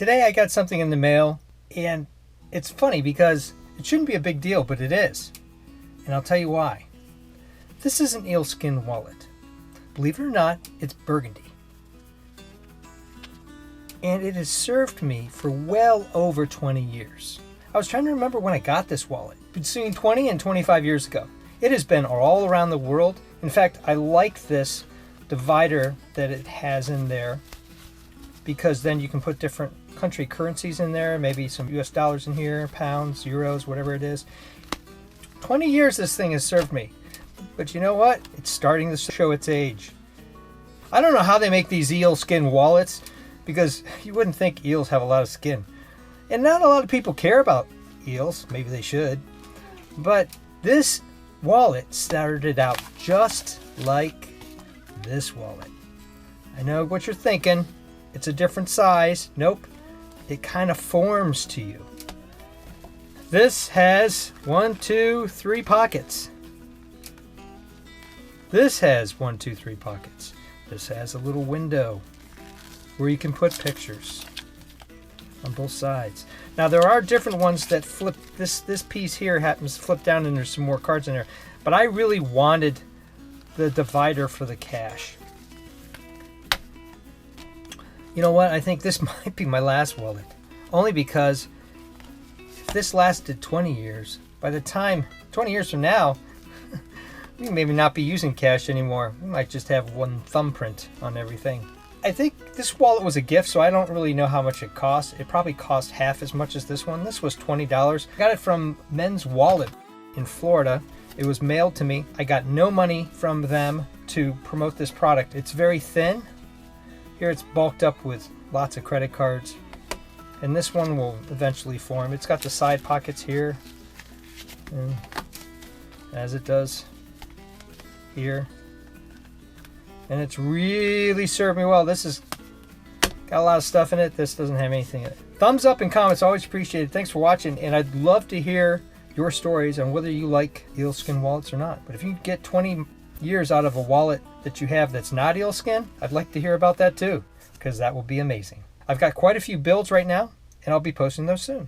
Today I got something in the mail, and it's funny because it shouldn't be a big deal, but it is. And I'll tell you why. This is an eelskin wallet. Believe it or not, it's burgundy. And it has served me for well over 20 years. I was trying to remember when I got this wallet, between 20 and 25 years ago. It has been all around the world. In fact, I like this divider that it has in there because then you can put different country currencies in there, maybe some US dollars in here, pounds, euros, whatever it is. 20 years this thing has served me. But you know what? It's starting to show its age. I don't know how they make these eel skin wallets because you wouldn't think eels have a lot of skin. And not a lot of people care about eels. Maybe they should. But this wallet started out just like this wallet. I know what you're thinking. It's a different size. Nope. It kind of forms to you. This has 1, 2, 3 pockets. This has 1, 2, 3 pockets. This has a little window where you can put pictures on both sides. Now there are different ones that flip. This piece here happens to flip down and there's some more cards in there. But I really wanted the divider for the cash. You know what? I think this might be my last wallet. Only because if this lasted 20 years, by the time 20 years from now, we maybe not be using cash anymore. We might just have one thumbprint on everything. I think this wallet was a gift, so I don't really know how much it cost. It probably cost half as much as this one. This was $20. I got it from Men's Wallet in Florida. It was mailed to me. I got no money from them to promote this product. It's very thin. Here it's bulked up with lots of credit cards. And this one will eventually form. It's got the side pockets here. And as it does here. And it's really served me well. This has got a lot of stuff in it. This doesn't have anything in it. Thumbs up and comments, always appreciated. Thanks for watching. And I'd love to hear your stories on whether you like eelskin wallets or not. But if you get 20 years out of a wallet that you have that's not eelskin, I'd like to hear about that too, because that will be amazing. I've got quite a few builds right now, and I'll be posting those soon.